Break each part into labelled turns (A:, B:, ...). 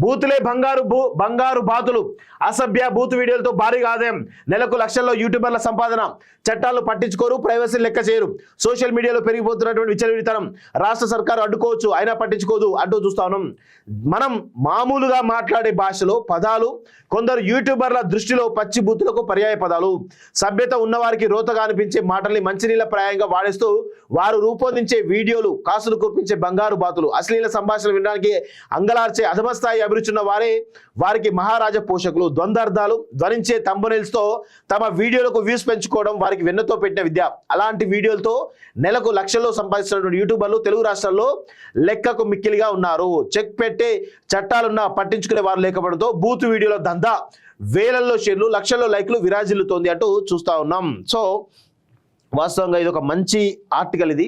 A: బూతులే బంగారు బాతులు, అసభ్య బూతు వీడియోలతో భారీగా ఆదాయం, నెలకు లక్షల్లో యూట్యూబర్ల సంపాదన, చట్టాలు పట్టించుకోరు, ప్రైవసీ లెక్క చేయరు, సోషల్ మీడియాలో పెరిగిపోతున్నటువంటి విచ్చలవిడితనం, రాష్ట్ర సర్కారు అడ్డుకోవచ్చు అయినా పట్టించుకోదు అంటూ చూస్తా ఉన్నాం. మనం మామూలుగా మాట్లాడే భాషలో పదాలు కొందరు యూట్యూబర్ల దృష్టిలో పచ్చి బూతులకు పర్యాయ పదాలు, సభ్యత ఉన్నవారికి రోతగా అనిపించే మాటల్ని మంచినీళ్ళ ప్రాయంగా వాడేస్తూ వారు రూపొందించే వీడియోలు కాసులు కురిపించే బంగారు బాతులు, అశ్లీల సంభాషణలు వినడానికి అంగలార్చే అధమస్థాయి అభిరుచి ఉన్న వారికి మహారాజ పోషకులు, ద్వంద్వార్థాలు ధ్వనించే థంబ్నెయిల్స్ తో తమ వీడియోలకు వ్యూస్ పెంచుకోవడం వారికి వెన్నతో పెట్టిన విద్య. అలాంటి వీడియోలతో నెలకు లక్షల్లో సంపాదిస్తున్నటువంటి యూట్యూబర్లు తెలుగు రాష్ట్రాల్లో లెక్కకు మిక్కిలిగా ఉన్నారు. చెక్ పెట్టే చట్టాలున్నా పట్టించుకునే వారు లేకపోవడంతో బూతు వీడియోల దందా వేలల్లో షేర్లు, లక్షల్లో లైక్లు విరాజిల్లుతోంది అంటూ చూస్తా ఉన్నాం. సో వాస్తవంగా ఇది ఒక మంచి ఆర్టికల్. ఇది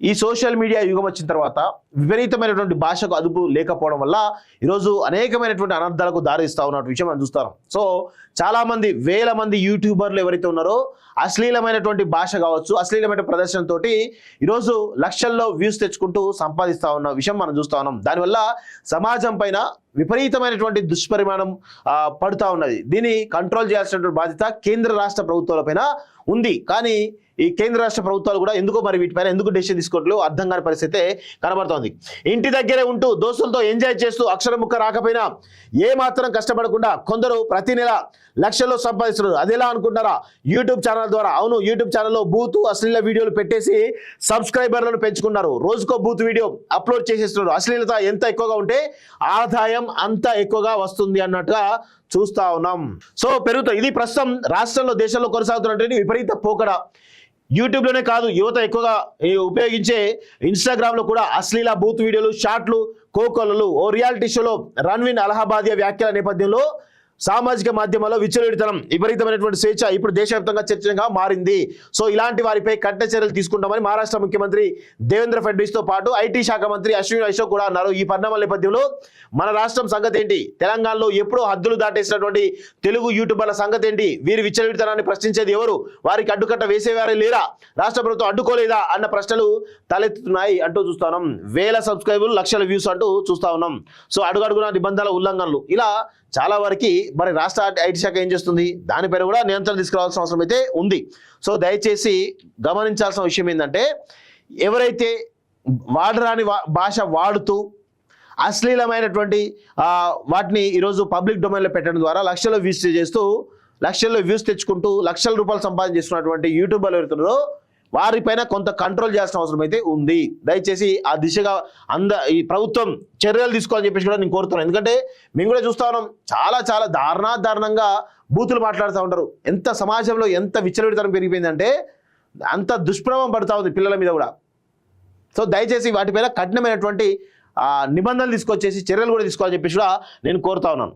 A: ఈ సోషల్ మీడియా యుగం వచ్చిన తర్వాత విపరీతమైనటువంటి భాషకు అదుపు లేకపోవడం వల్ల ఈరోజు అనేకమైనటువంటి అనర్థాలకు దారిస్తూ ఉన్నటువంటి విషయం మనం చూస్తాం. సో చాలామంది వేల మంది యూట్యూబర్లు ఎవరైతే ఉన్నారో అశ్లీలమైనటువంటి భాష కావచ్చు, అశ్లీలమైన ప్రదర్శనతో ఈరోజు లక్షల్లో వ్యూస్ తెచ్చుకుంటూ సంపాదిస్తూ ఉన్న విషయం మనం చూస్తూ ఉన్నాం. దానివల్ల సమాజం పైన విపరీతమైనటువంటి దుష్పరిమాణం పడుతూ ఉన్నది. దీన్ని కంట్రోల్ చేయాల్సినటువంటి బాధ్యత కేంద్ర రాష్ట్ర ప్రభుత్వాలపైన ఉంది. కానీ ఈ కేంద్ర రాష్ట్ర ప్రభుత్వాలు కూడా ఎందుకో మరి వీటిపైన ఎందుకు డెసిషన్ తీసుకోవట్లేదు అర్థం కాని పరిస్థితి కనబడుతోంది. ఇంటి దగ్గరే ఉంటూ దోస్తులతో ఎంజాయ్ చేస్తూ అక్షరం ముక్క రాకపోయినా ఏ మాత్రం కష్టపడకుండా కొందరు ప్రతి నెల లక్షల్లో సంపాదిస్తున్నారు. అది ఎలా అనుకుంటారా? యూట్యూబ్ ఛానల్ ద్వారా. అవును, యూట్యూబ్ ఛానల్లో బూతు అశ్లీల వీడియోలు పెట్టేసి సబ్స్క్రైబర్లను పెంచుకున్నారు. రోజుకో బూతు వీడియో అప్లోడ్ చేసేస్తున్నారు. అశ్లీలత ఎంత ఎక్కువగా ఉంటే ఆదాయం అంత ఎక్కువగా వస్తుంది అన్నట్టుగా చూస్తా ఉన్నాం. సో పెరుగుతాయి. ఇది ప్రస్తుతం రాష్ట్రంలో దేశంలో కొనసాగుతున్నటువంటి విపరీత పోకడ. యూట్యూబ్లోనే కాదు, యువత ఎక్కువగా ఉపయోగించే ఇన్స్టాగ్రామ్లో కూడా అశ్లీల బూత్ వీడియోలు, షార్ట్లు, కోకొల్లలు. ఓ రియాలిటీ షోలో రణ్వీర్ అలహాబాదియా వ్యాఖ్యల నేపథ్యంలో సామాజిక మాధ్యమాల్లో విచ్చలవిడితనం, విపరీతమైనటువంటి స్వేచ్ఛ ఇప్పుడు దేశవ్యాప్తంగా చర్చగా మారింది. సో ఇలాంటి వారిపై కఠిన చర్యలు తీసుకుంటామని మహారాష్ట్ర ముఖ్యమంత్రి దేవేంద్ర ఫడ్నవీస్తో పాటు ఐటీ శాఖ మంత్రి అశ్విని వైష్ణవ్ కూడా అన్నారు. ఈ పరిణామాల నేపథ్యంలో మన రాష్ట్రం సంగతి ఏంటి? తెలంగాణలో ఎప్పుడో హద్దులు దాటేసినటువంటి తెలుగు యూట్యూబర్ల సంగతి ఏంటి? వీరి విచ్చలవిడితనాన్ని ప్రశ్నించేది ఎవరు? వారికి అడ్డుకట్ట వేసేవారే లేరా? రాష్ట్ర ప్రభుత్వం అడ్డుకోలేదా అన్న ప్రశ్నలు తలెత్తుతున్నాయి అంటూ చూస్తా ఉన్నాం. వేల సబ్స్క్రైబర్లు, లక్షల వ్యూస్ అంటూ చూస్తా ఉన్నాం. సో అడుగడుగున నిబంధనల ఉల్లంఘనలు, ఇలా చాలా వరకు మరి రాష్ట్ర ఐటీ శాఖ ఏం చేస్తుంది? దానిపైన కూడా నియంత్రణ తీసుకురావాల్సిన అవసరం అయితే ఉంది. సో దయచేసి గమనించాల్సిన విషయం ఏంటంటే, ఎవరైతే వాడరాని భాష వాడుతూ అశ్లీలమైనటువంటి వాటిని ఈరోజు పబ్లిక్ డొమైన్లో పెట్టడం ద్వారా లక్షల్లో వ్యూస్ తెచ్చుకుంటూ లక్షల రూపాయలు సంపాదన చేస్తున్నటువంటి యూట్యూబర్లు ఎవరుతున్నారో వారిపైన కొంత కంట్రోల్ చేయాల్సిన అవసరం అయితే ఉంది. దయచేసి ఆ దిశగా ఈ ప్రభుత్వం చర్యలు తీసుకోవాలని చెప్పేసి కూడా నేను కోరుతున్నాను. ఎందుకంటే మేము కూడా చూస్తా ఉన్నాం, చాలా దారుణంగా బూతులు మాట్లాడుతూ ఉంటారు. ఎంత సమాజంలో ఎంత విచ్చలవిడితనం పెరిగిపోయిందంటే అంత దుష్ప్రభావం పడుతూ ఉంది పిల్లల మీద కూడా. సో దయచేసి వాటిపైన కఠినమైనటువంటి నిబంధనలు తీసుకొచ్చేసి చర్యలు కూడా తీసుకోవాలని చెప్పేసి కూడా నేను కోరుతా ఉన్నాను.